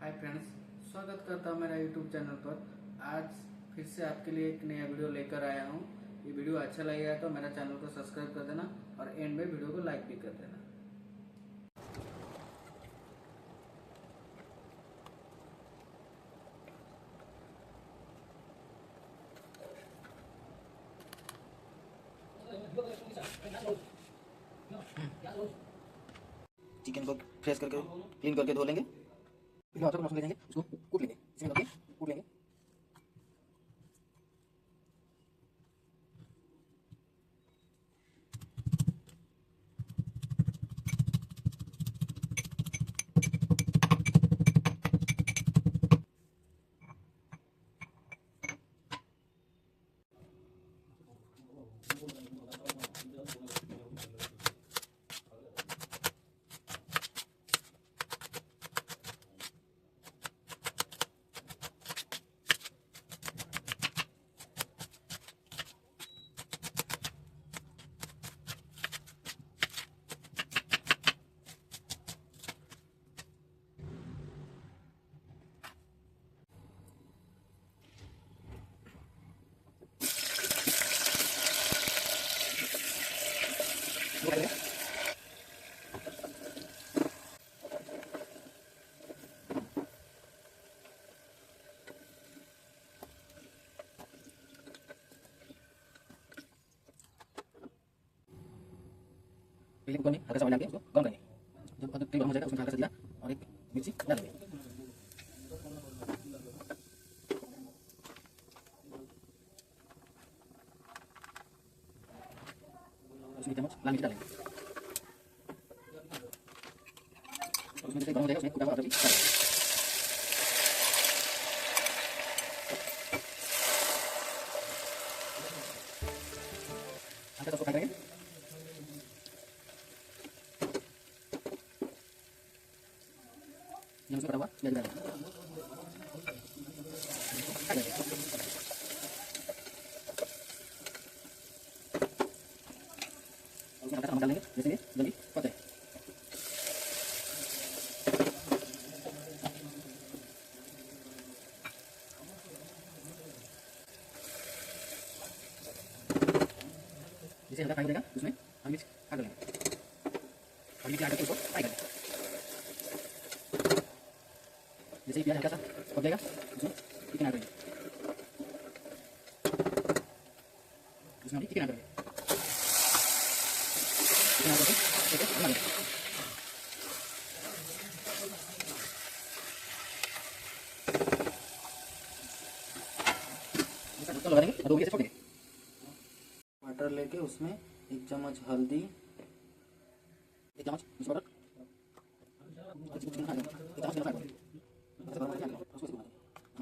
Hi friends, स्वागत करता हूँ मेरा यूट्यूब चैनल पर। आज फिर से आपके लिए एक नया वीडियो लेकर आया हूँ। ये वीडियो अच्छा लगेगा तो मेरा चैनल को सब्सक्राइब कर देना और एंड में वीडियो को लाइक भी कर देना। चिकन को फ्रेश करके क्लीन करके धो लेंगे। फिर मसाला ले जाएंगे, उसको कूट लेंगे, इसमें करके कूट लेंगे। पहले कुकर में हल्का सा ऑयल डाल के उसको गर्म करेंगे। जब तेल गर्म हो जाएगा उसमें हल्का सा जीरा और एक मिर्ची डाल देंगे। उसमें चम्मच लाल मिर्च डालेंगे। उसमें जैसे गर्म हो जाएगा उसमें कुटा हुआ अदरक डालेंगे। हल्का सा उसको फ्राई करेंगे। उसमें कटा हुआ प्याज डालेंगे। उसमें हल्का सा नमक डालेंगे जैसे ये जल्दी पक जाए। जैसे हल्का फ्राई हो जाएगा उसमें हरी मिर्च ऐड करेंगे। हरी मिर्च ऐड करके उसको फ्राई करेंगे। जैसे ही प्याज हल्का सा पक जाएगा उसमें चिकन ऐड करेंगे। उसमें चिकन ऐड करेंगे। चिकन ऐड करके अच्छे से बना लेंगे। इसका ढक्कन लगा देंगे और 2 मिनट ऐसे छोड़ देंगे। टमाटर लेके उसमें 1 चम्मच हल्दी, 1 चम्मच मिर्च पाउडर, चिकन खा लेंगे। 1 चम्मच खा लेंगे। उसको ऐसे घुमा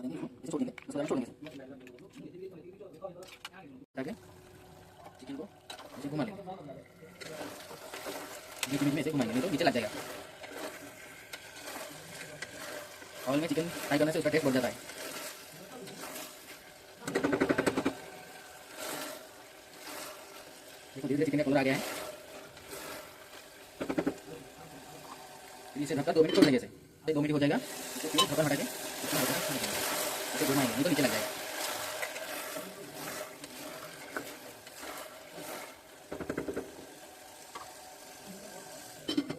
देंगे, ऐसे छोड़ देंगे, उसके बाद छोड़ देंगे। ताकि चिकन को ऐसे घुमा लेंगे, बीच बीच में ऐसे घुमाएंगे, नहीं तो नीचे लग जाएगा। ऑयल में चिकन फ्राई करने से उसका टेस्ट बढ़ जाता है। देखो धीरे धीरे चिकन का कलर आ गया है। फिर इसे ढककर 2 मिनट छोड़ देंगे। ऐसे 2 मिनट हो जाएगा तो फिर ढक्कन हटा के इसे घुमाएंगे, नहीं तो नीचे लग जाएगा।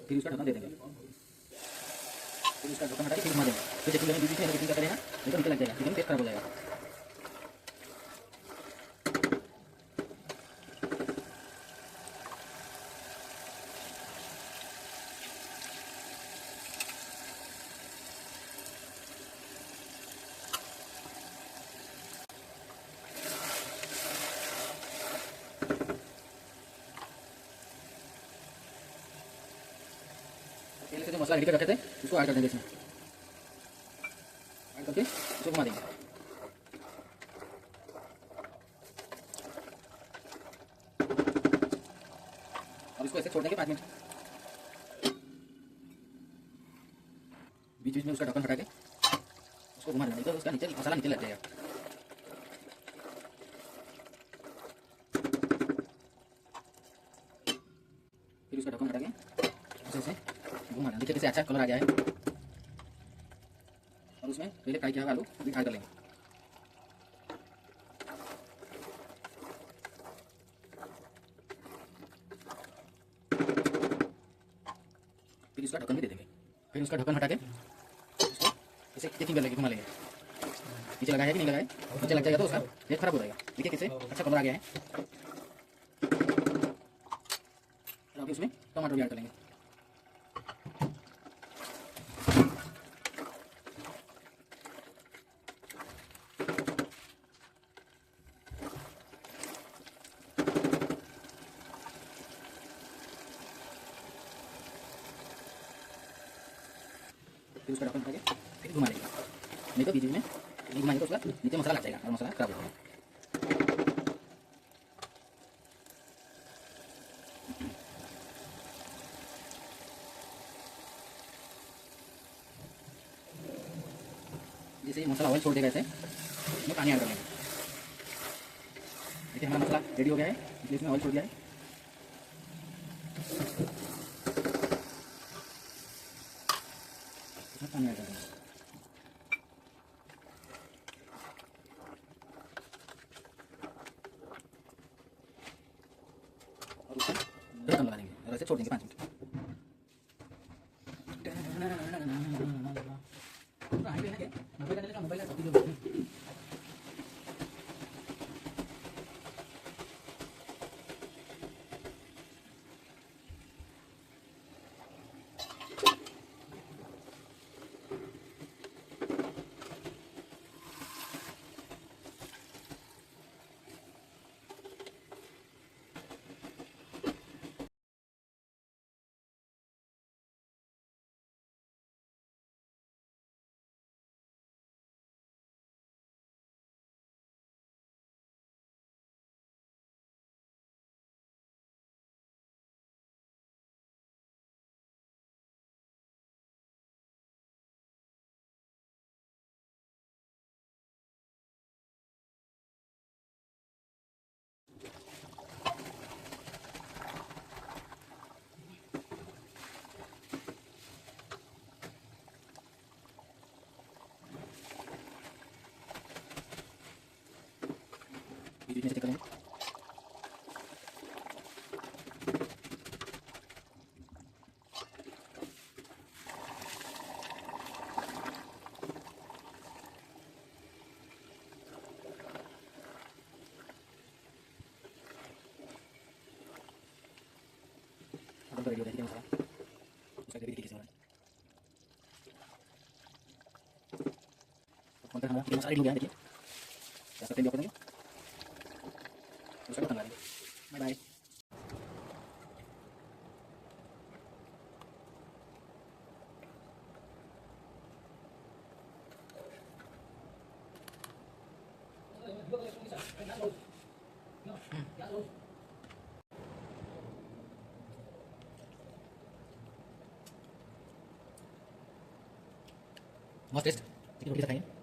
फिर उसका ढक्कन दे देंगे। फिर उसका ढक्कन हटा के फिर घुमा देंगे। फिर चेकिंग करेंगे, बीच में चेकिंग करते रहना, नहीं तो नीचे लग जाएगा, चिकन टेस्ट खराब हो जाएगा। पहले से जो मसाला रेडी कर रखे थे उसको ऐड कर देंगे इसमें। ऐड करके इसको घुमा देंगे। और इसको ऐसे छोड़ देंगे 5 मिनट। बीच बीच में उसका ढक्कन हटा के उसको घुमा देंगे, नहीं तो उसका नीचे मसाला नीचे लग जाएगा। फिर उसका ढक्कन हटा के ऐसे घुमा देंगे। देखिए कैसे अच्छा कलर आ गया है। और उसमें पहले फ्राई किया हुआ आलू अभी फ्राई कर लेंगे। फिर इसका ढक्कन भी दे देंगे। फिर उसका ढक्कन हटा के इसको इसे एक फिंगर लेके घुमा लेंगे। नीचे लगाया है कि नहीं लगाया, नीचे लग जाएगा तो उसका टेस्ट खराब हो जाएगा। देखिए कैसे अच्छा कलर आ गया है। और अभी उसमें टमाटर भी ऐड कर लेंगे। फिर उसका ढक्कन हटा के फिर घुमा लेंगे। नहीं तो बीच में नहीं घुमाएंगे तो उसका नीचे मसाला लग जाएगा और मसाला खराब हो जाएगा। जैसे ये मसाला ऑयल छोड़ देगा ऐसे इसमें पानी ऐड कर लेंगे। देखिए हमारा मसाला रेडी हो गया है, इसलिए इसमें ऑयल छोड़ दिया है। इसमें पानी ऐड कर देंगे और उसका ढक्कन लगा देंगे और ऐसे छोड़ देंगे 5 मिनट। बीच में से करेंगे। अब तो रेडी हो जाएगी मसाला। उसका ग्रेवी कैसे हो रहा है तो हमारा ये मसाला रेडी हो गया है। देखिए गैस का फ्लेम ऑफ कर देंगे, उसका ढक्कन लगा देंगे। Bye bye. मस्त टेस्ट। रोटी खाएंगे।